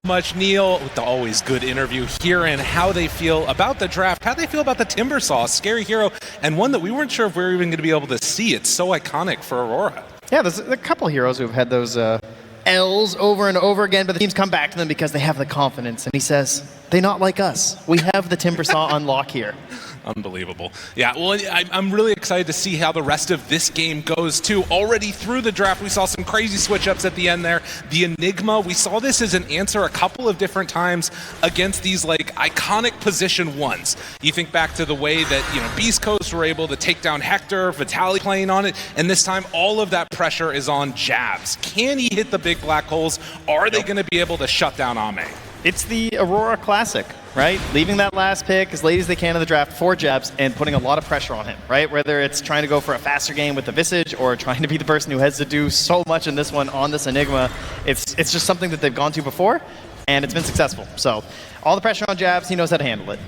Much, Neil, with the always good interview, hearing how they feel about the draft, how they feel about the Timbersaw, scary hero, and one that we weren't sure if we were even going to be able to see. It's so iconic for Aurora. Yeah, there's a couple heroes who've had those L's over and over again, but the teams come back to them because they have the confidence. And he says, they not like us. We have the Timbersaw on lock here. Unbelievable. Yeah, well, I'm really excited to see how the rest of this game goes, too. Already through the draft, we saw some crazy switch-ups at the end there. The Enigma, we saw this as an answer a couple of different times against these, like, iconic position ones. You think back to the way that, you know, Beast Coast were able to take down Hector, Vitaly playing on it, and this time all of that pressure is on Jabs. Can he hit the big black holes? Are they going to be able to shut down Ame? It's the Aurora classic, right? Leaving that last pick as late as they can in the draft for Jabs and putting a lot of pressure on him, right? Whether it's trying to go for a faster game with the Visage or trying to be the person who has to do so much in this one on this Enigma, it's just something that they've gone to before, and it's been successful. So all the pressure on Jabs, he knows how to handle it.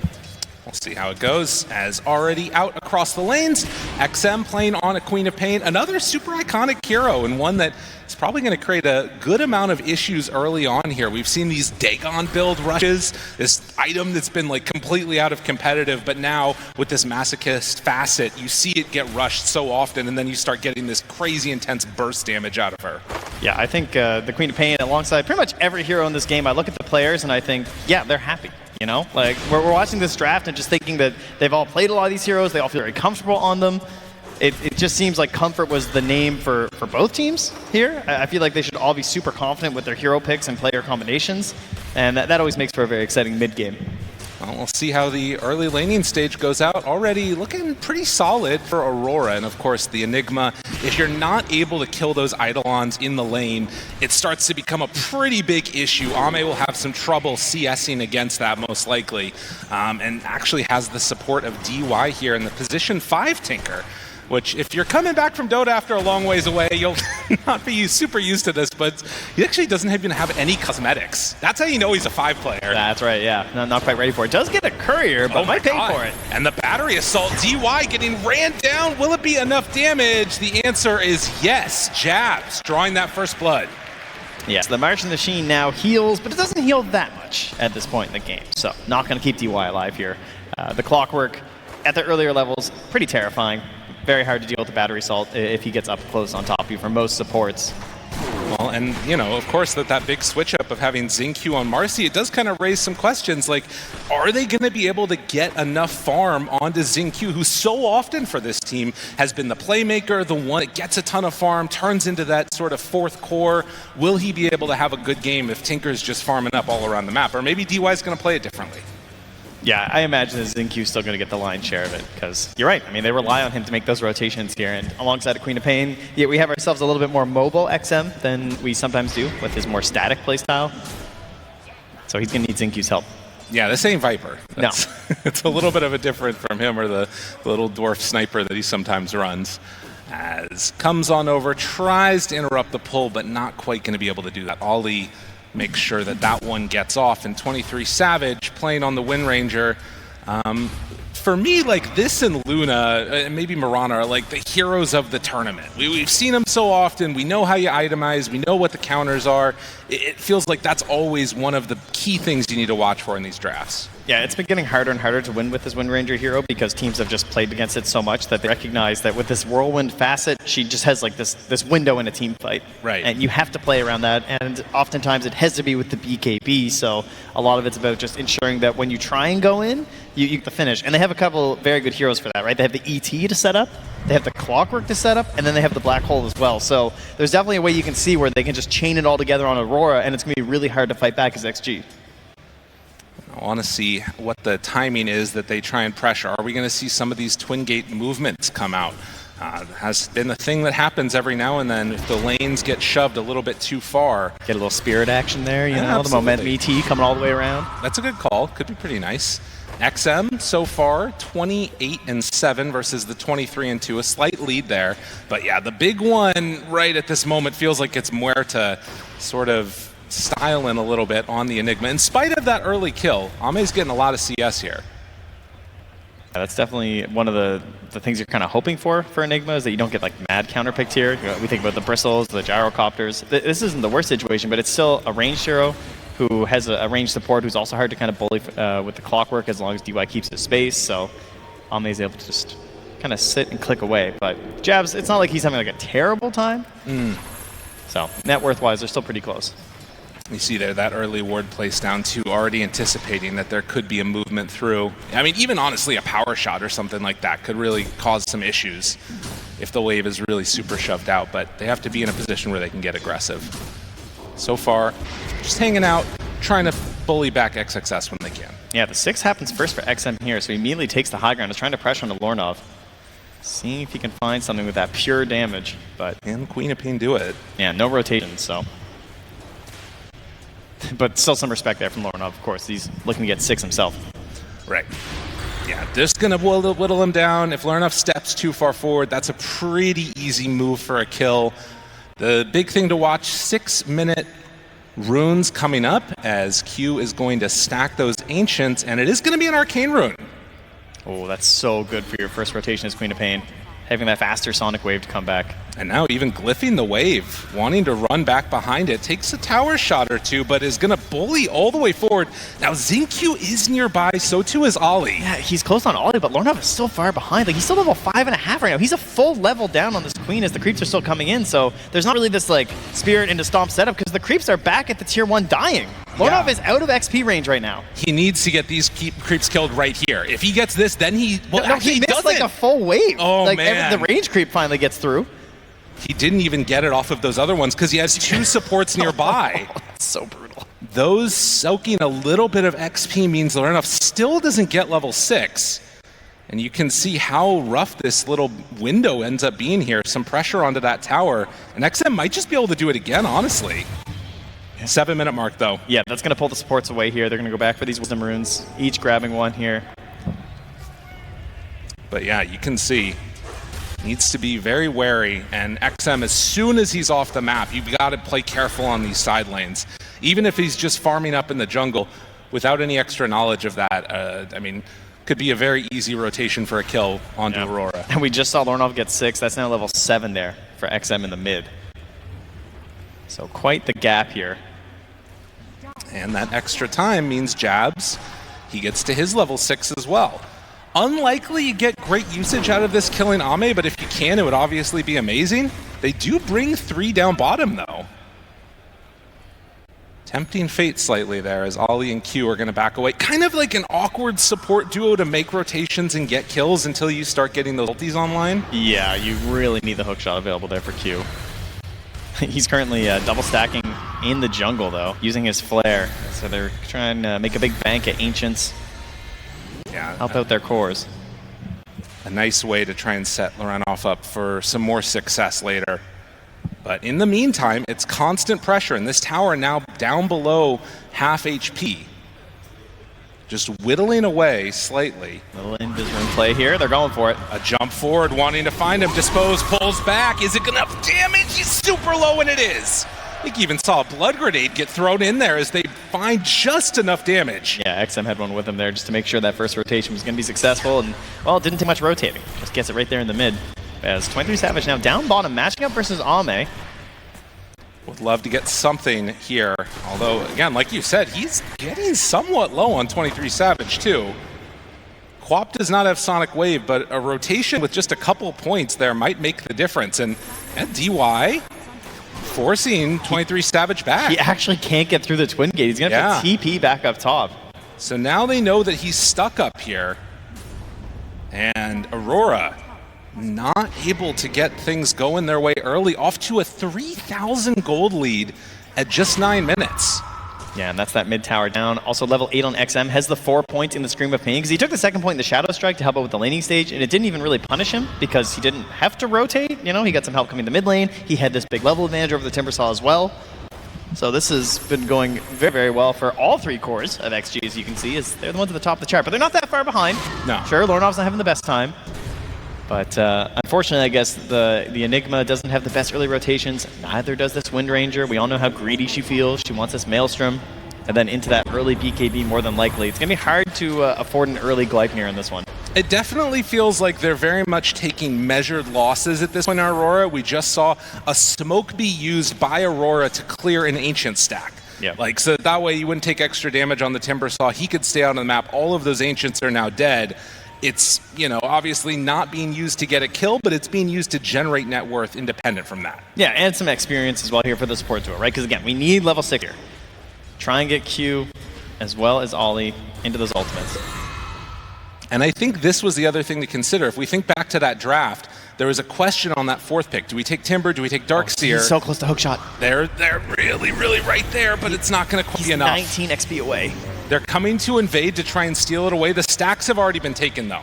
We'll see how it goes. As already out across the lanes, XM playing on a Queen of Pain, another super iconic hero, and one that is probably going to create a good amount of issues early on here. We've seen these Dagon build rushes, this item that's been like completely out of competitive, but now with this masochist facet, you see it get rushed so often, and then you start getting this crazy intense burst damage out of her. Yeah, I think the Queen of Pain, alongside pretty much every hero in this game, I look at the players and I think, yeah, they're happy. You know, like we're watching this draft and just thinking that they've all played a lot of these heroes, they all feel very comfortable on them. It just seems like comfort was the name for both teams here. I feel like they should all be super confident with their hero picks and player combinations, and that always makes for a very exciting mid-game. Well, we'll see how the early laning stage goes out. Already looking pretty solid for Aurora, and of course the Enigma. If you're not able to kill those Eidolons in the lane, it starts to become a pretty big issue. Ame will have some trouble CSing against that most likely, and actually has the support of DY here in the position 5 Tinker. Which, if you're coming back from Dota after a long ways away, you'll not be super used to this, but he actually doesn't even have any cosmetics. That's how you know he's a 5 player. That's right, yeah. No, not quite ready for it. Does get a courier, but might pay for it. And the battery assault, DY getting ran down. Will it be enough damage? The answer is yes. Jabs drawing that first blood. Yes, the Martian Machine now heals, but it doesn't heal that much at this point in the game. So, not going to keep DY alive here. The Clockwork at the earlier levels, pretty terrifying. Very hard to deal with the battery assault if he gets up close on top of you for most supports. Well, and, you know, of course, that big switch-up of having Xingqiu on Marcy, it does kind of raise some questions, like, are they going to be able to get enough farm onto Xingqiu, who so often for this team has been the playmaker, the one that gets a ton of farm, turns into that sort of fourth core? Will he be able to have a good game if Tinker's just farming up all around the map? Or maybe DY's going to play it differently. Yeah, I imagine that Xingqiu's still going to get the lion's share of it, because you're right. I mean, they rely on him to make those rotations here, and alongside a Queen of Pain, yet we have ourselves a little bit more mobile XM than we sometimes do with his more static playstyle. So he's going to need Xingqiu's help. Yeah, this ain't Viper. No. It's a little bit of a different from him or the little dwarf sniper that he sometimes runs. As comes on over, tries to interrupt the pull, but not quite going to be able to do that. Ollie makes sure that one gets off, and 23 Savage playing on the Wind Ranger. For me, like, this and Luna, and maybe Mirana, are like the heroes of the tournament. We've seen them so often. We know how you itemize. We know what the counters are. It feels like that's always one of the key things you need to watch for in these drafts. Yeah, it's been getting harder and harder to win with this Wind Ranger hero because teams have just played against it so much that they recognize that with this Whirlwind facet, she just has like this window in a team fight. Right. And you have to play around that, and oftentimes it has to be with the BKB, so a lot of it's about just ensuring that when you try and go in, you get the finish. And they have a couple very good heroes for that, right? They have the ET to set up, they have the Clockwork to set up, and then they have the Black Hole as well. So there's definitely a way you can see where they can just chain it all together on Aurora, and it's going to be really hard to fight back as XG. I want to see what the timing is that they try and pressure. Are we going to see some of these Twin Gate movements come out? Has been a thing that happens every now and then if the lanes get shoved a little bit too far. Get a little spirit action there, you know, absolutely. The momentum ET coming all the way around. That's a good call. Could be pretty nice. XM so far 28-7 versus the 23-2, a slight lead there. But yeah, the big one right at this moment feels like it's Muerta sort of styling a little bit on the Enigma. In spite of that early kill, Ame's getting a lot of CS here. Yeah, that's definitely one of the things you're kind of hoping for Enigma, is that you don't get like mad counterpicked here. You know, we think about the bristles, the gyrocopters. This isn't the worst situation, but it's still a ranged hero who has a ranged support who's also hard to kind of bully with the clockwork as long as DY keeps his space. So Ame is able to just kind of sit and click away. But Jabs, it's not like he's having like a terrible time. So net worth-wise, they're still pretty close. You see there that early ward place down too, already anticipating that there could be a movement through. I mean, even honestly, a power shot or something like that could really cause some issues if the wave is really super shoved out, but they have to be in a position where they can get aggressive. So far, just hanging out, trying to bully back XXS when they can. Yeah, the 6 happens first for XM here, so he immediately takes the high ground, is trying to pressure on Lornov. Seeing if he can find something with that pure damage, but... Can Queen of Pain do it? Yeah, no rotation, so... But still some respect there from Lornov, of course. He's looking to get 6 himself. Right. Yeah, just going to whittle him down. If Lornov steps too far forward, that's a pretty easy move for a kill. The big thing to watch, 6-minute runes coming up as Q is going to stack those Ancients, and it is going to be an Arcane rune. Oh, that's so good for your first rotation as Queen of Pain. Having that faster Sonic Wave to come back. And now even glyphing the wave, wanting to run back behind it, takes a tower shot or two, but is going to bully all the way forward. Now Xingqiu is nearby, so too is Ollie. Yeah, he's close on Ollie, but Lornov is so far behind. Like, he's still level 5.5 right now. He's a full level down on this Queen as the creeps are still coming in, so there's not really this, like, Spirit into Stomp setup because the creeps are back at the tier 1 dying. Lornov is out of XP range right now. He needs to get these creeps killed right here. If he gets this, then he... Well, no, he missed like a full wave. Oh, like, man. The range creep finally gets through. He didn't even get it off of those other ones because he has 2 supports nearby. That's so brutal. Those soaking a little bit of XP means Lornov still doesn't get level 6. And you can see how rough this little window ends up being here. Some pressure onto that tower. And XM might just be able to do it again, honestly. 7-minute mark, though. Yeah, that's going to pull the supports away here. They're going to go back for these Wisdom Runes, each grabbing one here. But yeah, you can see, needs to be very wary. And XM, as soon as he's off the map, you've got to play careful on these side lanes. Even if he's just farming up in the jungle, without any extra knowledge of that, I mean, could be a very easy rotation for a kill onto Aurora. And we just saw Lornov get 6. That's now level 7 there for XM in the mid. So quite the gap here. And that extra time means Jabs, he gets to his level 6 as well. Unlikely you get great usage out of this killing Ame, but if you can, it would obviously be amazing. They do bring 3 down bottom, though. Tempting fate slightly there as Ollie and Q are going to back away. Kind of like an awkward support duo to make rotations and get kills until you start getting those ultis online. Yeah, you really need the hookshot available there for Q. He's currently double stacking in the jungle, though, using his flare. So they're trying to make a big bank at Ancients. Yeah, help out their cores. A nice way to try and set Lornov up for some more success later. But in the meantime, it's constant pressure, and this tower now down below half HP. Just whittling away slightly. Little Invis play here. They're going for it. A jump forward, wanting to find him. Dispose, pulls back. Is it enough damage? He's super low, and it is. I think you even saw a blood grenade get thrown in there as they find just enough damage. Yeah, XM had one with him there just to make sure that first rotation was going to be successful. And, well, it didn't take much rotating. Just gets it right there in the mid. As 23 Savage now down bottom, matching up versus Ame. Would love to get something here. Although, again, like you said, he's getting somewhat low on 23 Savage, too. Quap does not have Sonic Wave, but a rotation with just a couple points there might make the difference. And DY forcing 23 Savage back. He actually can't get through the Twin Gate. He's going to have to TP back up top. So now they know that he's stuck up here. And Aurora not able to get things going their way early, off to a 3,000 gold lead at just 9 minutes. Yeah, and that's that mid tower down. Also level 8 on XM, has the 4 points in the Scream of Pain, because he took the second point in the Shadow Strike to help out with the laning stage, and it didn't even really punish him, because he didn't have to rotate. You know, he got some help coming to mid lane. He had this big level advantage over the Timbersaw as well. So this has been going very, very well for all 3 cores of XG, as you can see, as they're the ones at the top of the chart. But they're not that far behind. No. Sure, Lornov's not having the best time. But unfortunately, I guess the Enigma doesn't have the best early rotations. Neither does this Wind Ranger. We all know how greedy she feels. She wants this Maelstrom. And then into that early BKB more than likely. It's going to be hard to afford an early Gleipnir in this one. It definitely feels like they're very much taking measured losses at this point in Aurora. We just saw a smoke be used by Aurora to clear an Ancient stack. Yeah. Like, so that way you wouldn't take extra damage on the Timbersaw. He could stay out on the map. All of those Ancients are now dead. It's, you know, obviously not being used to get a kill, but it's being used to generate net worth independent from that. Yeah, and some experience as well here for the support duo, right? Because again, we need level 6 here. Try and get Q as well as Ollie into those ultimates. And I think this was the other thing to consider. If we think back to that draft, there was a question on that 4th pick. Do we take Timber? Do we take Darkseer? He's so close to hookshot. They're really, really right there, but it's not going to be enough. 19 XP away. They're coming to invade to try and steal it away. The stacks have already been taken, though.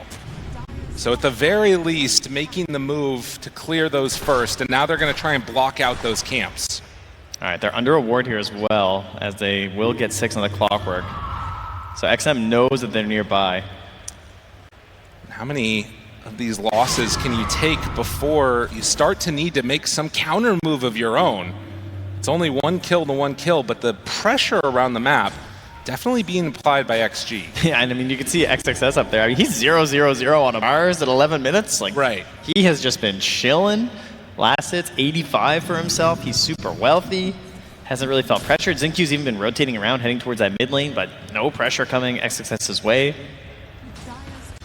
So at the very least, making the move to clear those first, and now they're going to try and block out those camps. All right, they're under a ward here as well, as they will get 6 on the clockwork. So XM knows that they're nearby. How many of these losses can you take before you start to need to make some counter move of your own? It's only 1 kill to 1 kill, but the pressure around the map definitely being applied by XG. Yeah, and I mean, you can see XXS up there. I mean, he's 0-0-0 on a Mars at 11 minutes. Like, right. He has just been chilling. Last hit's 85 for himself. He's super wealthy. Hasn't really felt pressured. Xinq's even been rotating around, heading towards that mid lane, but no pressure coming XXS's way.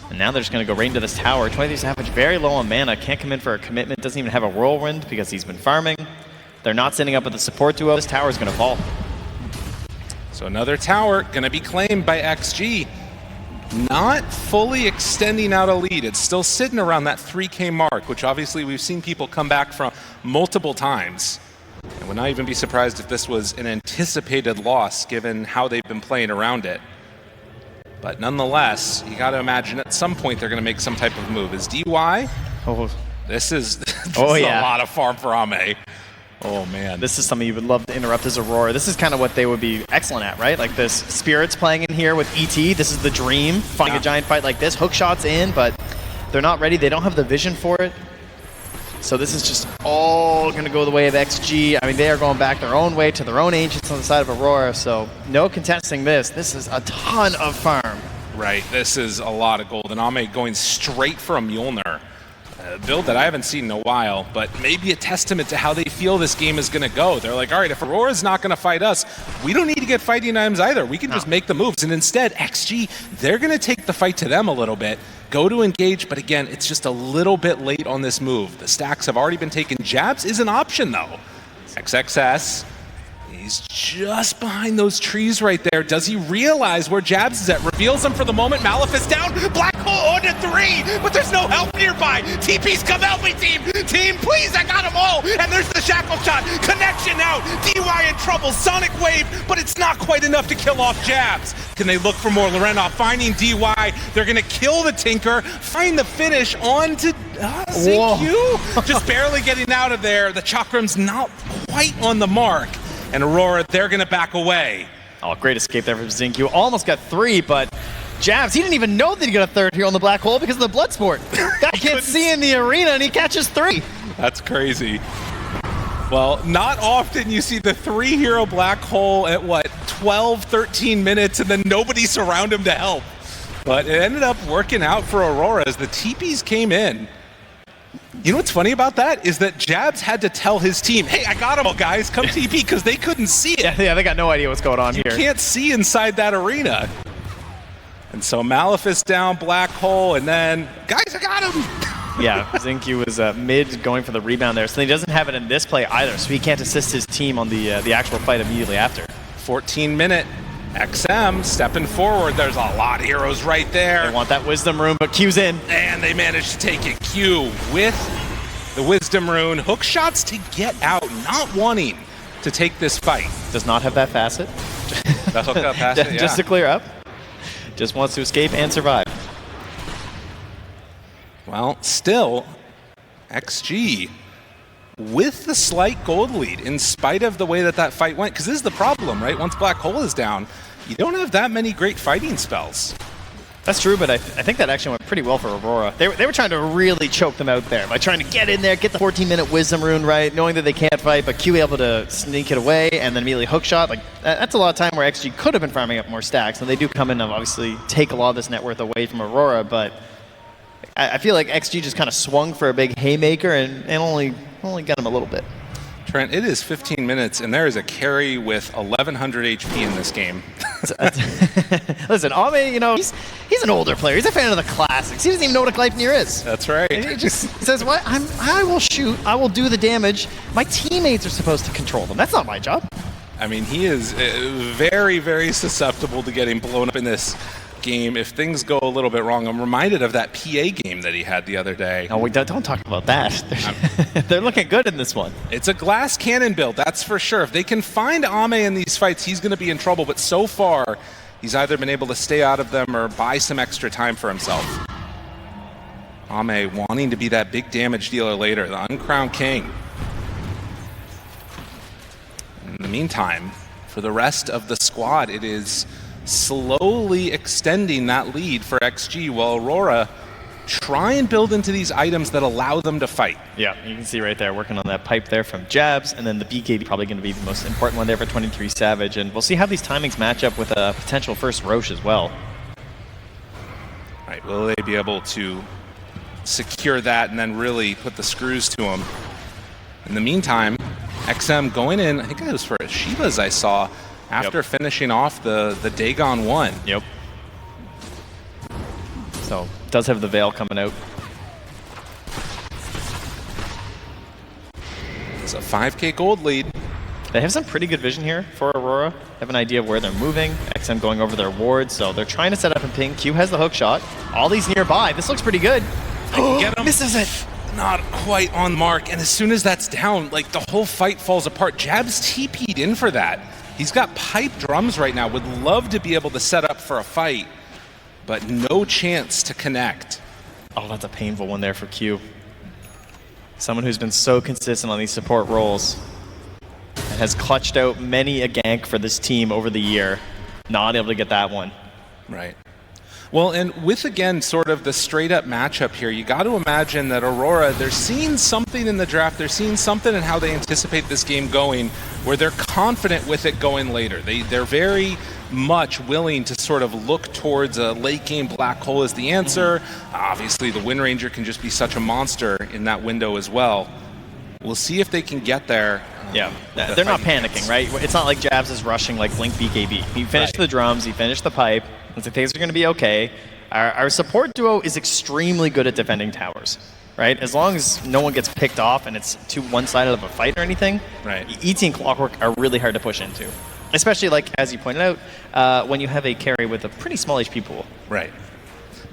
And now they're just going to go right into this tower. 23 Savage, very low on mana. Can't come in for a commitment. Doesn't even have a whirlwind because he's been farming. They're not sending up with the support duo. This tower is going to fall. So another tower going to be claimed by XG. Not fully extending out a lead. It's still sitting around that 3K mark, which obviously we've seen people come back from multiple times. And would not even be surprised if this was an anticipated loss given how they've been playing around it. But nonetheless, you got to imagine at some point they're going to make some type of move. Is DY? Oh, This is a lot of farm for Ame. Oh, man. This is something you would love to interrupt as Aurora. This is kind of what they would be excellent at, right? Like this Spirits playing in here with ET. This is the dream, finding a giant fight like this. Hook shots in, but they're not ready. They don't have the vision for it. So this is just all going to go the way of XG. I mean, they are going back their own way to their own Ancients on the side of Aurora. So no contesting this. This is a ton of farm. Right. This is a lot of gold. And Ame going straight from Mjolnir. A build that I haven't seen in a while, but maybe a testament to how they feel this game is going to go. They're like, all right, if Aurora's not going to fight us, we don't need to get fighting items either. We can just make the moves. And instead, XG, they're going to take the fight to them a little bit, go to engage, but again, it's just a little bit late on this move. The stacks have already been taken. Jabs is an option, though. XXS, he's just behind those trees right there. Does he realize where Jabs is at? Reveals him for the moment. Malefic's down. Black hole on to 3, but there's no help nearby. TP's come help me, team. Team, please, I got them all. And there's the shackle shot. Connection out. DY in trouble. Sonic wave, but it's not quite enough to kill off Jabs. Can they look for more? Lorena finding DY. They're going to kill the Tinker. Find the finish on to Xinq. Just barely getting out of there. The Chakram's not quite on the mark. And Aurora, they're going to back away. Oh, great escape there from Xinq. Almost got 3, but Jabs, he didn't even know that he got a 3rd here on the black hole because of the blood sport. Guy can't see in the arena and he catches 3. That's crazy. Well, not often you see the 3-hero black hole at, 12, 13 minutes and then nobody surround him to help. But it ended up working out for Aurora as the TPs came in. You know what's funny about that is that Jabs had to tell his team, hey, I got them all, guys, come TP, because they couldn't see it. Yeah, they got no idea what's going on here. You can't see inside that arena. And so Malefic's down, black hole, and then, guys, I got him! Yeah, Xinq was mid going for the rebound there, so he doesn't have it in this play either, so he can't assist his team on the actual fight immediately after. 14-minute. XM stepping forward. There's a lot of heroes right there. They want that Wisdom Rune, but Q's in. And they managed to take it. Q with the Wisdom Rune. Hook shots to get out, not wanting to take this fight. Does not have that facet. That hook up facet, yeah. Just to clear up. Just wants to escape and survive. Well, still, XG with the slight gold lead, in spite of the way that fight went. Because this is the problem, right? Once Black Hole is down, you don't have that many great fighting spells. That's true, but I think that actually went pretty well for Aurora. They were trying to really choke them out there by trying to get in there, get the 14-minute Wisdom Rune right, knowing that they can't fight, but Q able to sneak it away and then immediately hook shot. Like that's a lot of time where XG could have been farming up more stacks, and they do come in and obviously take a lot of this net worth away from Aurora, but I feel like XG just kind of swung for a big haymaker and only got him a little bit. Trent, it is 15 minutes, and there is a carry with 1,100 HP in this game. Listen, Ame, you know, he's an older player. He's a fan of the classics. He doesn't even know what a Gleipnir is. That's right. And he just says, "What? I will shoot. I will do the damage. My teammates are supposed to control them. That's not my job." I mean, he is very, very susceptible to getting blown up in this game if things go a little bit wrong. I'm reminded of that PA game that he had the other day. No, we don't talk about that. They're looking good in this one. It's a glass cannon build, that's for sure. If they can find Ame in these fights, he's going to be in trouble. But so far, he's either been able to stay out of them or buy some extra time for himself. Ame wanting to be that big damage dealer later, the uncrowned king. In the meantime, for the rest of the squad, it is slowly extending that lead for XG while Aurora try and build into these items that allow them to fight. Yeah, you can see right there working on that pipe there from Jabs, and then the BKB probably going to be the most important one there for 23 Savage, and we'll see how these timings match up with a potential first Roche as well. Right, will they be able to secure that and then really put the screws to them? In the meantime, XM going in, I think it was for Shivas I saw, after finishing off the Dagon 1. Yep. So, does have the Veil coming out. It's a 5k gold lead. They have some pretty good vision here for Aurora. They have an idea of where they're moving. XM going over their ward, so they're trying to set up and ping. Q has the hook shot. All these nearby. This looks pretty good. Get him. Misses it. Not quite on mark, and as soon as that's down, like the whole fight falls apart. Jab's TP'd in for that. He's got pipe drums right now. Would love to be able to set up for a fight, but no chance to connect. Oh, that's a painful one there for Q. Someone who's been so consistent on these support roles and has clutched out many a gank for this team over the year. Not able to get that one. Right. Well, and with, again, sort of the straight-up matchup here, you got to imagine that Aurora, they're seeing something in the draft, they're seeing something in how they anticipate this game going, where they're confident with it going later. They're very much willing to sort of look towards a late-game black hole as the answer. Obviously, the Wind Ranger can just be such a monster in that window as well. We'll see if they can get there. Yeah, they're not panicking, right? It's not like Jabs is rushing like Blink BKB. He finished the drums, he finished the pipe. Looks like things are going to be okay. Our support duo is extremely good at defending towers, right? As long as no one gets picked off and it's to one side of a fight or anything, right. ET and Clockwork are really hard to push into. Especially, like, as you pointed out, when you have a carry with a pretty small HP pool. Right.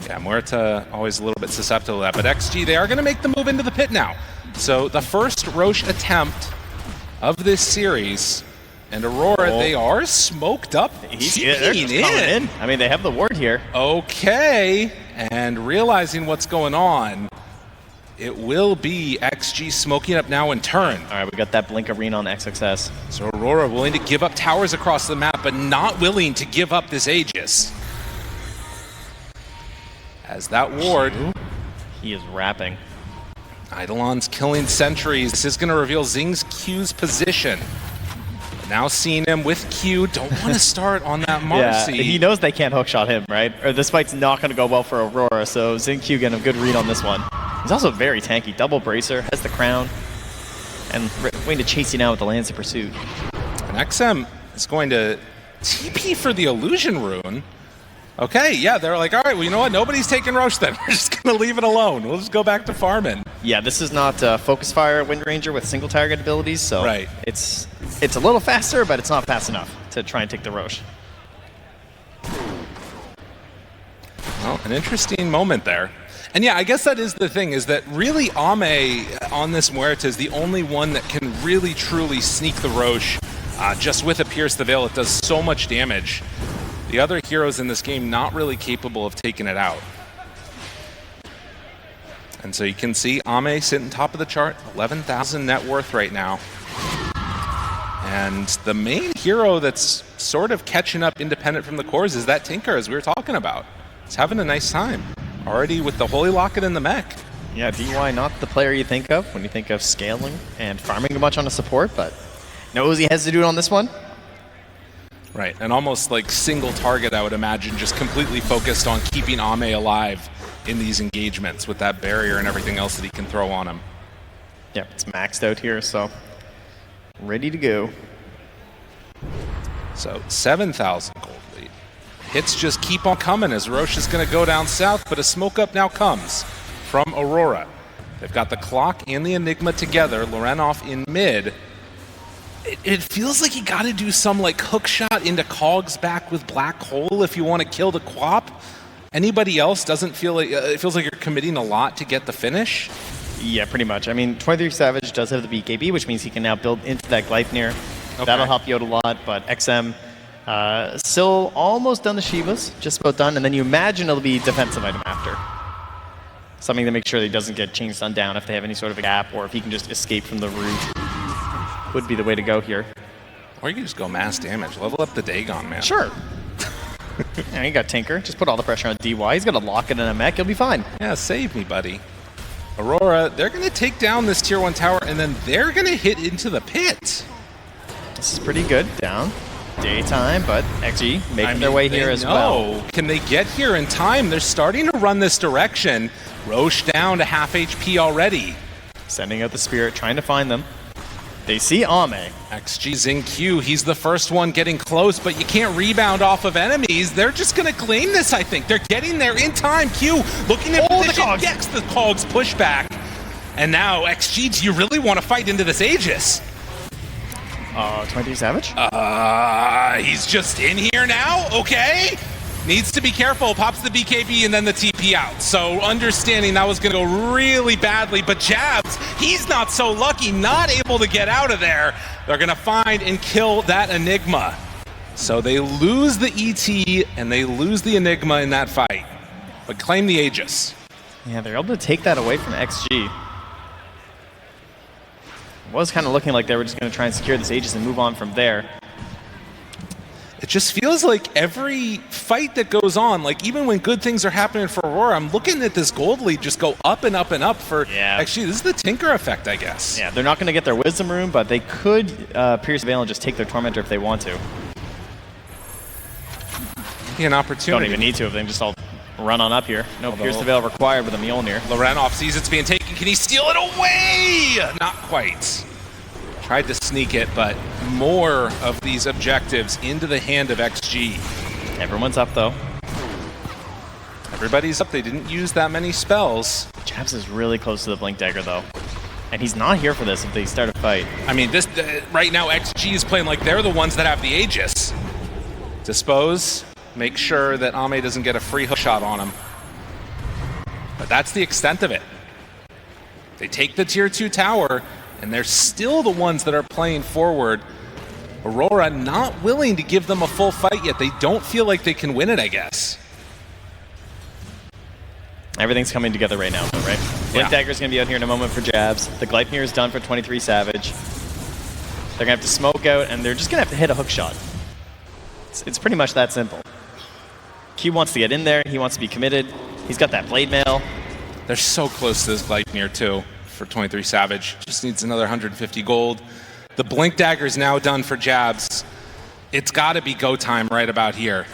Yeah, Muerta always a little bit susceptible to that. But XG, they are going to make the move into the pit now. So the first Roche attempt of this series. And Aurora, they are smoked up. He's in. I mean, they have the ward here. Okay. And realizing what's going on, it will be XG smoking up now in turn. All right, we got that Blink Arena on XXS. So Aurora willing to give up towers across the map, but not willing to give up this Aegis. As that ward... He is wrapping. Eidolon's killing sentries. This is going to reveal Xing's Q's position. Now seeing him with Q, don't want to start on that Marcy. Yeah, he knows they can't hookshot him, right? Or this fight's not going to go well for Aurora, so Xing Q getting a good read on this one. He's also very tanky. Double bracer, has the crown, and waiting to chase you now with the Lance of Pursuit. And XM is going to TP for the Illusion Rune. Okay, yeah, they're like, all right, well, you know what? Nobody's taking Roche then. We're just going to leave it alone. We'll just go back to farming. Yeah, this is not Focus Fire Wind Ranger with single target abilities, so it's a little faster, but it's not fast enough to try and take the Roche. Well, an interesting moment there. And yeah, I guess that is the thing, is that really Ame on this Muerta is the only one that can really, truly sneak the Roche. Just with a Pierce the Veil, it does so much damage. The other heroes in this game not really capable of taking it out. And so you can see Ame sitting top of the chart, 11,000 net worth right now. And the main hero that's sort of catching up independent from the cores is that Tinker, as we were talking about. He's having a nice time, already with the Holy Locket in the mech. Yeah, DY not the player you think of when you think of scaling and farming a bunch on a support, but knows he has to do it on this one. Right, and almost like single target, I would imagine, just completely focused on keeping Ame alive in these engagements with that barrier and everything else that he can throw on him. Yeah, it's maxed out here, so ready to go. So 7,000 gold lead. Hits just keep on coming as Roche is going to go down south, but a smoke up now comes from Aurora. They've got the clock and the Enigma together. Lorenov in mid. It feels like you got to do some like hook shot into Cog's back with Black Hole if you want to kill the Quap. Anybody else doesn't feel like it feels like you're committing a lot to get the finish. Yeah, pretty much. I mean, 23 Savage does have the BKB, which means he can now build into that Gleipnir. Okay. That'll help you out a lot, but XM still almost done the Shivas, just about done, and then you imagine it'll be defensive item after. Something to make sure that he doesn't get chain stun down if they have any sort of a gap, or if he can just escape from the root. Would be the way to go here. Or you can just go mass damage. Level up the Dagon, man. Sure. Yeah, he got Tinker. Just put all the pressure on DY. He's got a locket and a mech. He'll be fine. Yeah, save me, buddy. Aurora, they're going to take down this tier 1 tower, and then they're going to hit into the pit. This is pretty good. Down. Daytime, but XG making their way here as well. Can they get here in time? They're starting to run this direction. Roche down to half HP already. Sending out the Spirit, trying to find them. They see Ame. XG's in Q. He's the first one getting close, but you can't rebound off of enemies. They're just going to claim this, I think. They're getting there in time. Q looking at position, gets the Cogs pushback. And now, XG, do you really want to fight into this Aegis? 23 Savage? He's just in here now, okay. Needs to be careful, pops the BKB and then the TP out. So understanding that was gonna go really badly, but Jabs, he's not so lucky, not able to get out of there. They're gonna find and kill that Enigma. So they lose the ET and they lose the Enigma in that fight, but claim the Aegis. Yeah, they're able to take that away from XG. It was kind of looking like they were just gonna try and secure this Aegis and move on from there. It just feels like every fight that goes on, like even when good things are happening for Aurora, I'm looking at this gold lead just go up and up and up for, actually, this is the Tinker effect, I guess. Yeah, they're not going to get their Wisdom Rune, but they could Pierce Veil and just take their Tormentor if they want to. An opportunity. Don't even need to if they can just all run on up here. No Pierce the Veil required with a Mjolnir. Lorenov sees it's being taken. Can he steal it away? Not quite. Tried to sneak it, but more of these objectives into the hand of XG. Everyone's up, though. Everybody's up. They didn't use that many spells. Jabs is really close to the Blink Dagger, though. And he's not here for this if they start a fight. I mean, this right now, XG is playing like they're the ones that have the Aegis. Dispose. Make sure that Ame doesn't get a free hook shot on him. But that's the extent of it. They take the tier 2 tower, and they're still the ones that are playing forward. Aurora not willing to give them a full fight yet. They don't feel like they can win it, I guess. Everything's coming together right now, though, right? Blink Dagger's going to be out here in a moment for Jabs. The Gleipnir is done for 23 Savage. They're going to have to smoke out, and they're just going to have to hit a hook shot. It's pretty much that simple. Q wants to get in there. He wants to be committed. He's got that Blade Mail. They're so close to this Gleipnir, too. For 23 Savage, just needs another 150 gold. The Blink Dagger is now done for Jabs. It's got to be go time right about here.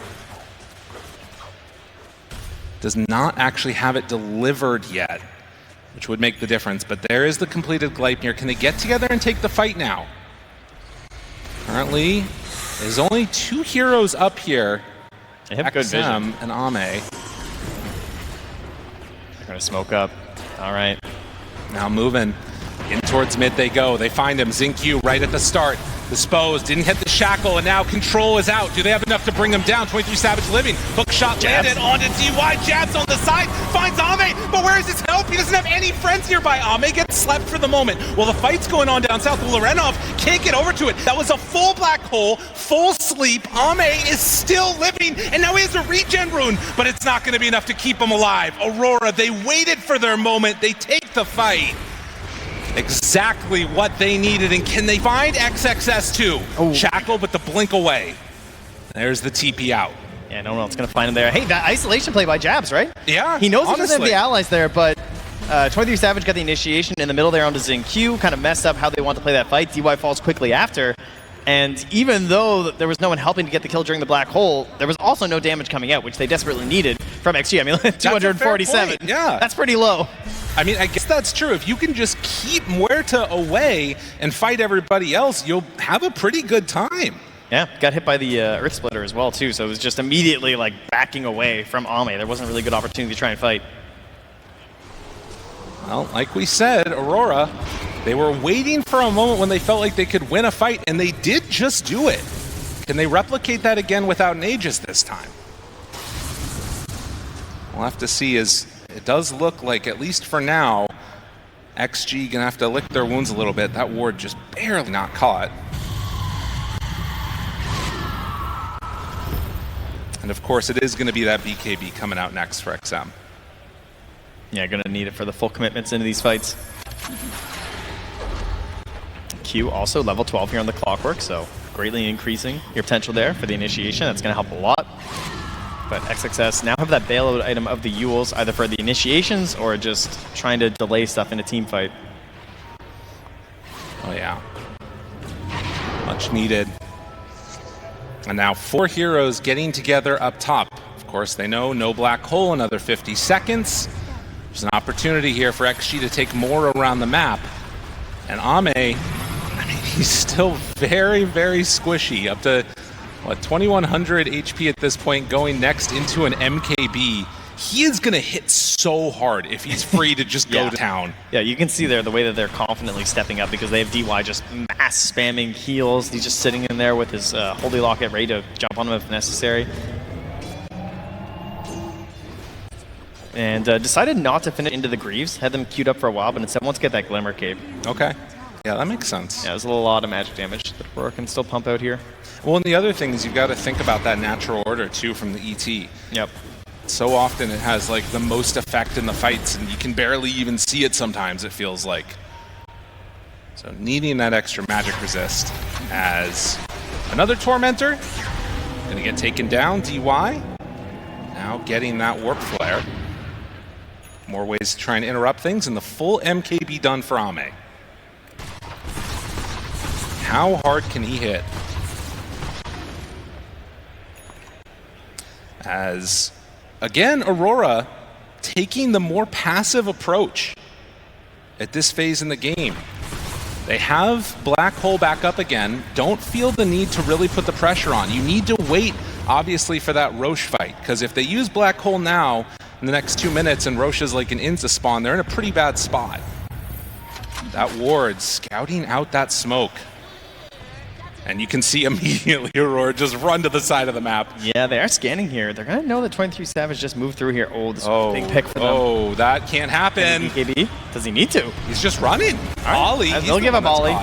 Does not actually have it delivered yet, which would make the difference, but there is the completed Gleipnir. Can they get together and take the fight now? Currently, there's only 2 heroes up here. They have good vision. And Ame. They're going to smoke up. All right. Now moving in towards mid they go. They find him. Xingqiu right at the start. Dispose, didn't hit the shackle, and now Control is out. Do they have enough to bring him down? 23 Savage living. Hook shot landed onto DY. Jabs on the side. Finds Ame, but where is his help? He doesn't have any friends nearby. Ame gets slept for the moment. Well, the fight's going on down south. Lorenov can't get over to it. That was a full black hole, full sleep. Ame is still living, and now he has a regen rune, but it's not going to be enough to keep him alive. Aurora, they waited for their moment. They take the fight. Exactly what they needed, and can they find XXS2? Oh. Shackle, but the blink away. There's the TP out. Yeah, no one else going to find him there. Hey, that isolation play by Jabs, right? Yeah, he knows he doesn't have the allies there, but 23 Savage got the initiation in the middle there onto Xingqiu, kind of messed up how they want to play that fight. DY falls quickly after, and even though there was no one helping to get the kill during the black hole, there was also no damage coming out, which they desperately needed from XG. I mean, 247. Yeah. That's pretty low. I mean, I guess that's true. If you can just keep Muerta away and fight everybody else, you'll have a pretty good time. Yeah, got hit by the Earth Splitter as well, too, so it was just immediately like backing away from Ame. There wasn't a really good opportunity to try and fight. Well, like we said, Aurora, they were waiting for a moment when they felt like they could win a fight, and they did just do it. Can they replicate that again without an Aegis this time? We'll have to see, as it does look like, at least for now, XG gonna have to lick their wounds a little bit. That ward just barely not caught. And of course, it is gonna be that BKB coming out next for XM. Yeah, gonna need it for the full commitments into these fights. Q also level 12 here on the Clockwork, so greatly increasing your potential there for the initiation. That's gonna help a lot. But XXS now have that bailout item of the Yules, either for the initiations or just trying to delay stuff in a team fight. Oh yeah. Much needed. And now 4 heroes getting together up top. Of course, they know no black hole, another 50 seconds. There's an opportunity here for XG to take more around the map. And Ame, I mean, he's still very, very squishy, up to, what, 2100 HP at this point, going next into an MKB. He is going to hit so hard if he's free to just go to town. Yeah, you can see there the way that they're confidently stepping up because they have DY just mass spamming heals. He's just sitting in there with his Holy Locket ready to jump on him if necessary. And decided not to finish into the Greaves. Had them queued up for a while, but instead wants to get that Glimmer Cape. Okay. Yeah, that makes sense. Yeah, there's a lot of magic damage that Aurora can still pump out here. Well, and the other thing is you've got to think about that natural order, too, from the ET. Yep. So often it has, like, the most effect in the fights, and you can barely even see it sometimes, it feels like. So needing that extra magic resist as another Tormentor. Gonna get taken down, DY. Now getting that Warp Flare. More ways to try and interrupt things, and the full MKB done for Ame. How hard can he hit? As, again, Aurora taking the more passive approach at this phase in the game. They have Black Hole back up again. Don't feel the need to really put the pressure on. You need to wait, obviously, for that Roche fight, because if they use Black Hole now, in the next 2 minutes, and Roche is like an Insta spawn, they're in a pretty bad spot. That ward scouting out that smoke. And you can see immediately Aurora just run to the side of the map. Yeah, they are scanning here. They're going to know that 23 Savage just moved through here. Oh, this is a big pick for them. Oh, that can't happen. BKB? Does he need to? He's just running. Ollie. They'll give up Ollie.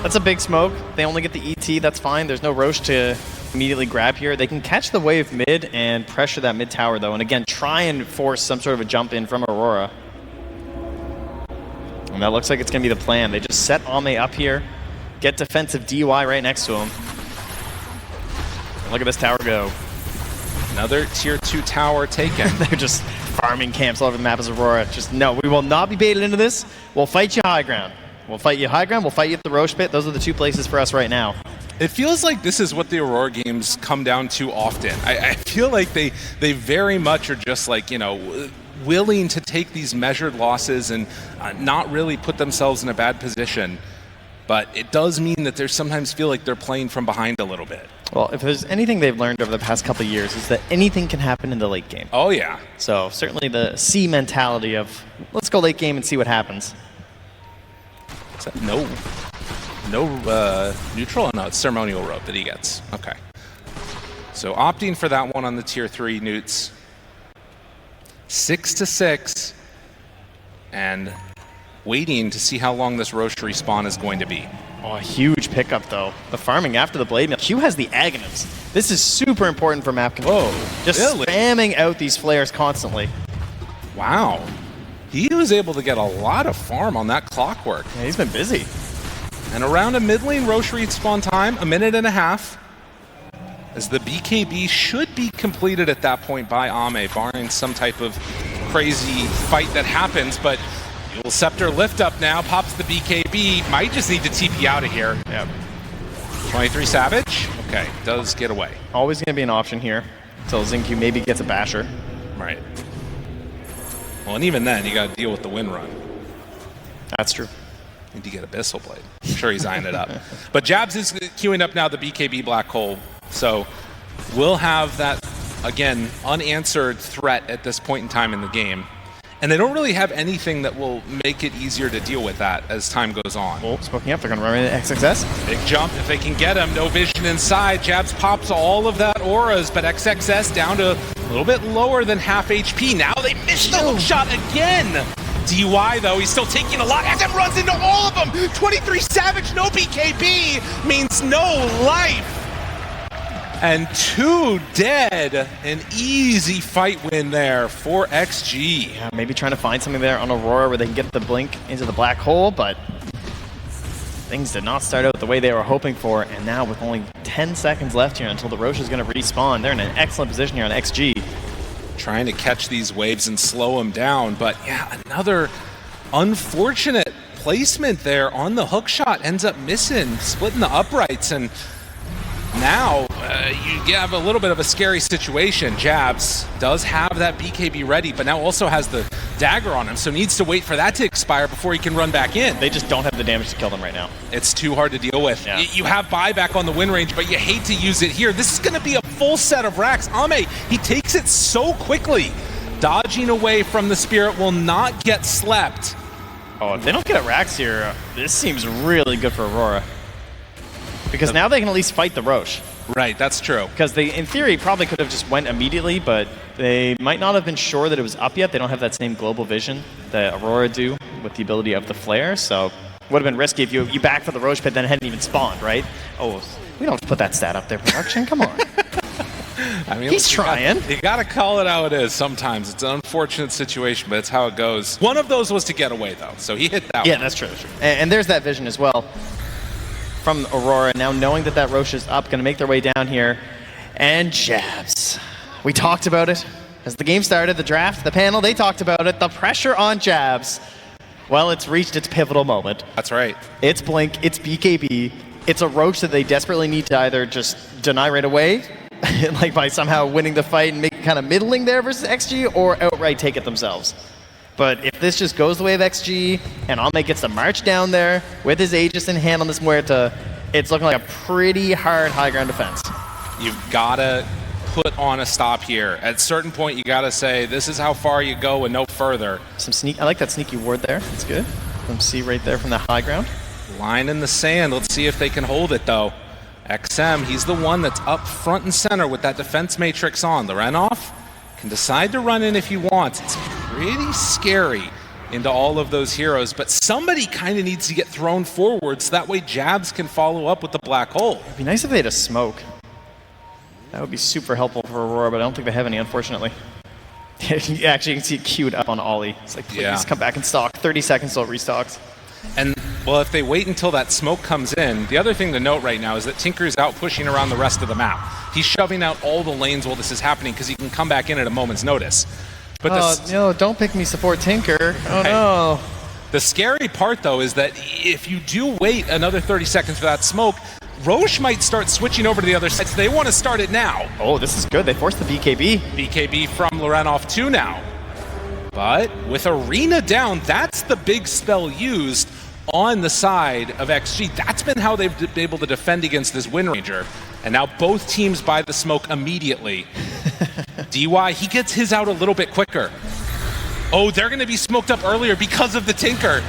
That's a big smoke. They only get the ET. That's fine. There's no Roche to immediately grab here. They can catch the wave mid and pressure that mid tower, though. And again, try and force some sort of a jump in from Aurora. And that looks like it's going to be the plan. They just set Ame up here. Get defensive DY right next to him. Look at this tower go. Another tier 2 tower taken. They're just farming camps all over the map as Aurora. Just, no, we will not be baited into this. We'll fight you high ground. We'll fight you high ground. We'll fight you at the Roche pit. Those are the 2 places for us right now. It feels like this is what the Aurora games come down to often. I feel like they very much are just like, you know, willing to take these measured losses and not really put themselves in a bad position. But it does mean that they sometimes feel like they're playing from behind a little bit. Well, if there's anything they've learned over the past couple of years is that anything can happen in the late game. Oh, yeah. So certainly the C mentality of, let's go late game and see what happens. Is that no neutral? No, it's ceremonial rope that he gets. Okay. So opting for that one on the tier 3 Newts. 6-6. And waiting to see how long this Roche respawn is going to be. Oh, a huge pickup, though. The farming after the Blade Mail. Q has the Aghanim's. This is super important for map control. Whoa, just really? spamming out these flares constantly. Wow. He was able to get a lot of farm on that Clockwork. Yeah, he's been busy. And around a mid lane Roche respawn time, 1.5 minutes, as the BKB should be completed at that point by Ame, barring some type of crazy fight that happens, but Dual Scepter lift up now, pops the BKB, might just need to TP out of here. Yep. 23 Savage, okay, does get away. Always going to be an option here until Xingqiu maybe gets a basher. Right. Well, and even then, you got to deal with the wind run. That's true. Need to get Abyssal Blade. I'm sure he's eyeing it up. But Jabs is queuing up now the BKB Black Hole. So we'll have that, again, unanswered threat at this point in time in the game. And they don't really have anything that will make it easier to deal with that as time goes on. Well, smoking up, they're going to run into XXS. Big jump if they can get him. No vision inside. Jabs pops all of that auras, but XXS down to a little bit lower than half HP. Now they missed the hook shot again. DY though, he's still taking a lot. SM runs into all of them. 23 Savage, no BKB means no life. And 2 dead. An easy fight win there for XG. Yeah, maybe trying to find something there on Aurora where they can get the blink into the black hole, but things did not start out the way they were hoping for. And now with only 10 seconds left here until the Roche is going to respawn, they're in an excellent position here on XG. Trying to catch these waves and slow them down, but yeah, another unfortunate placement there on the hook shot. Ends up missing, splitting the uprights, and now you have a little bit of a scary situation. Jabs does have that BKB ready, but now also has the dagger on him, so needs to wait for that to expire before he can run back in. They just don't have the damage to kill them right now. It's too hard to deal with. Yeah. You have buyback on the win range, but you hate to use it here. This is going to be a full set of racks. Ame, he takes it so quickly. Dodging away from the Spirit will not get slept. Oh, if they don't get a racks here, this seems really good for Aurora. Because now they can at least fight the Roche. Right, that's true. Because they, in theory, probably could have just went immediately, but they might not have been sure that it was up yet. They don't have that same global vision that Aurora do with the ability of the flare, so would have been risky if you back for the Roche pit, then it hadn't even spawned, right? Oh, we don't have to put that stat up there, production. Come on. I mean, he's trying. You got to call it how it is sometimes. It's an unfortunate situation, but it's how it goes. One of those was to get away, though, so he hit that Yeah, one. that's true. That's true. And there's that vision as well from Aurora, now knowing that that Roche is up, going to make their way down here. And Jabs. We talked about it. As the game started, the draft, the panel, they talked about it. The pressure on Jabs. Well, it's reached its pivotal moment. That's right. It's Blink, it's BKB. It's a Roche that they desperately need to either just deny right away, like by somehow winning the fight and make it kind of middling there versus XG, or outright take it themselves. But if this just goes the way of XG, and Ame gets to march down there with his Aegis in hand on this Muerta, it's looking like a pretty hard high ground defense. You've got to put on a stop here. At a certain point, you got to say, this is how far you go and no further. I like that sneaky ward there. That's good. From C right there from the high ground. Line in the sand. Let's see if they can hold it, though. XM, he's the one that's up front and center with that defense matrix on. Lorenov can decide to run in if he wants. It's pretty scary into all of those heroes, but somebody kind of needs to get thrown forward so that way Jabs can follow up with the black hole. It'd be nice if they had a smoke. That would be super helpful for Aurora, but I don't think they have any, unfortunately. Actually, you can see it queued up on Ollie. It's like, please come back and stock. 30 seconds till it restocks. And, well, if they wait until that smoke comes in, the other thing to note right now is that Tinker's out pushing around the rest of the map. He's shoving out all the lanes while this is happening because he can come back in at a moment's notice. But no, don't pick me support Tinker. Oh, no. The scary part, though, is that if you do wait another 30 seconds for that smoke, Roche might start switching over to the other side, so they want to start it now. Oh, this is good. They forced the BKB. BKB from Lorenov 2 now. But with Arena down, that's the big spell used on the side of XG. That's been how they've been able to defend against this Wind Ranger. And now both teams buy the smoke immediately. DY, he gets his out a little bit quicker. Oh, they're going to be smoked up earlier because of the Tinker.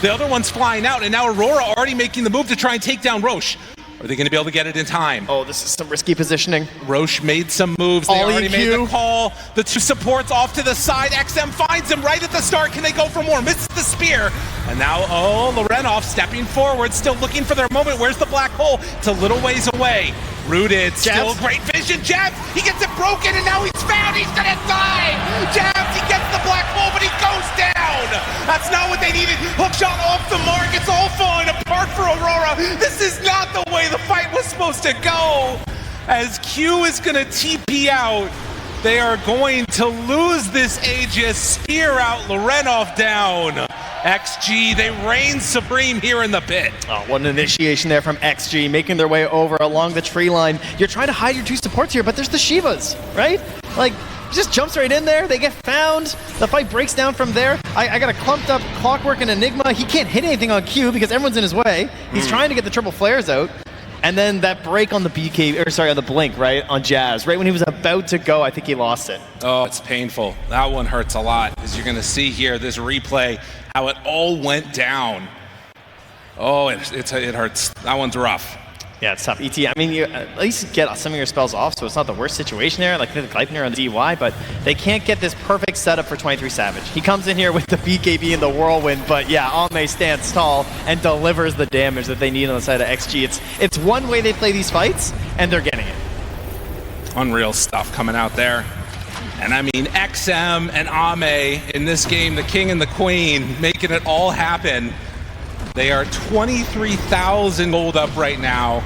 The other one's flying out, and now Aurora already making the move to try and take down Roche. Are they going to be able to get it in time? Oh, this is some risky positioning. Roche made some moves. They already made the call. The two supports off to the side. XM finds him right at the start. Can they go for more? Misses the spear. And now, Lorenov stepping forward, still looking for their moment. Where's the black hole? It's a little ways away. Rooted, still great vision. Jabs, he gets it broken, and now he's found. He's going to die. Jabs, he gets the black hole, but he goes down. That's not what they needed. Hookshot off the mark. It's all falling apart for Aurora. This is not the way the fight was supposed to go. As Q is going to TP out, they are going to lose this Aegis. Spear out, Lorenov down. XG, they reign supreme here in the pit. Oh, what an initiation there from XG, making their way over along the tree line. You're trying to hide your two supports here, but there's the Shivas, right? Like, just jumps right in there. They get found. The fight breaks down from there. I got a clumped up Clockwork and Enigma. He can't hit anything on Q because everyone's in his way. He's trying to get the triple flares out. And then that break on the on the Blink, right, on Jazz. Right when he was about to go, I think he lost it. Oh, it's painful. That one hurts a lot, as you're going to see here, this replay, how it all went down. Oh, it hurts. That one's rough. Yeah, it's tough. ET, I mean, you at least get some of your spells off, so it's not the worst situation there, like the Gleipnir on the DY, but they can't get this perfect setup for 23 Savage. He comes in here with the BKB and the Whirlwind, but yeah, Ame stands tall and delivers the damage that they need on the side of XG. It's one way they play these fights, and they're getting it. Unreal stuff coming out there. And I mean, XM and Ame in this game, the king and the queen, making it all happen. They are 23,000 gold up right now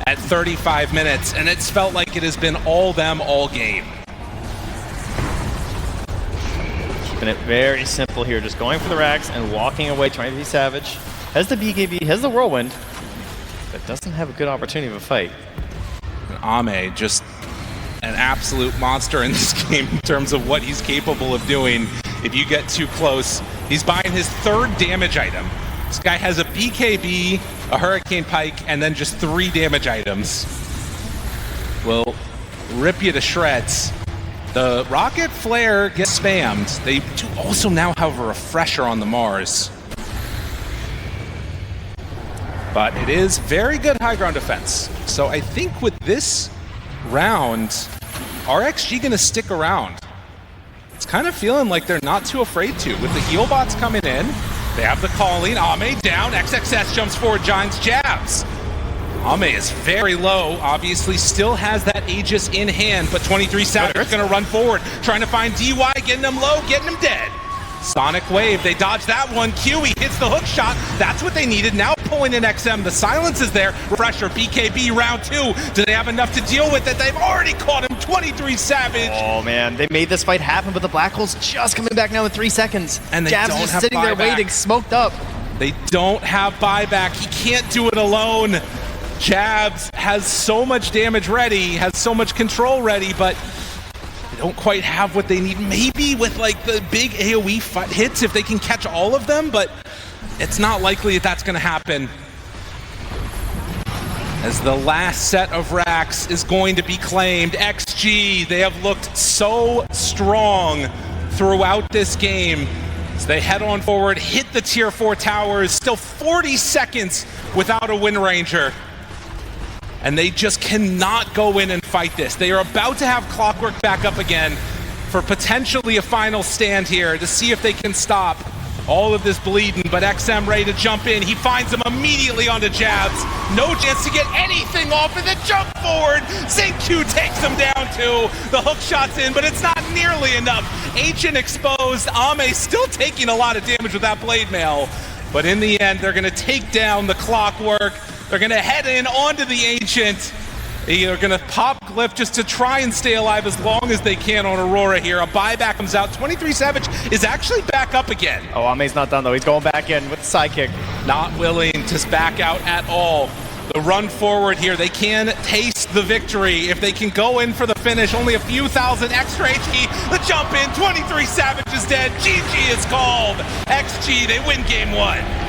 at 35 minutes, and it's felt like it has been all them all game. Keeping it very simple here, just going for the racks and walking away. 23 Savage has the BKB, has the Whirlwind, but doesn't have a good opportunity of a fight. And Ame, just an absolute monster in this game in terms of what he's capable of doing. If you get too close, he's buying his 3rd damage item. This guy has a BKB, a Hurricane Pike, and then just 3 damage items. Will rip you to shreds. The Rocket Flare gets spammed. They do also now have a Refresher on the Mars. But it is very good high ground defense. So I think with this round, are XG going to stick around? It's kind of feeling like they're not too afraid to. With the heal bots coming in, they have the calling. Ame down. XXS jumps forward, Giants jabs. Ame is very low. Obviously still has that Aegis in hand, but 23 Savage is going to run forward, trying to find DY, getting him low, getting him dead. Sonic Wave, they dodge that one. Q, he hits the hook shot. That's what they needed. Now pulling in XM. The silence is there. Refresher, BKB, round 2. Do they have enough to deal with it? They've already caught him. 23 Savage. Oh, man. They made this fight happen, but the Black Hole's just coming back now in 3 seconds. And they Jabs don't just have sitting there buyback. waiting, smoked up. They don't have buyback. He can't do it alone. Jabs has so much damage ready, has so much control ready, but they don't quite have what they need. Maybe with like the big AoE hits if they can catch all of them, but it's not likely that that's going to happen. As the last set of racks is going to be claimed. XG, they have looked so strong throughout this game. As they head on forward, hit the tier 4 towers, still 40 seconds without a Wind Ranger. And they just cannot go in and fight this. They are about to have Clockwork back up again for potentially a final stand here to see if they can stop all of this bleeding, but XM ready to jump in. He finds him immediately onto Jabs. No chance to get anything off of the jump forward. Q takes him down too. The hook shot's in, but it's not nearly enough. Ancient exposed. Ame still taking a lot of damage with that blade mail. But in the end, they're gonna take down the Clockwork. They're gonna head in onto the Ancient. They're gonna pop Glyph just to try and stay alive as long as they can on Aurora here. A buyback comes out. 23 Savage is actually back up again. Oh, Ame's not done though. He's going back in with the sidekick. Not willing to back out at all. The run forward here, they can taste the victory. If they can go in for the finish, only a few thousand extra HP. The jump in, 23 Savage is dead. GG is called. XG, they win game 1.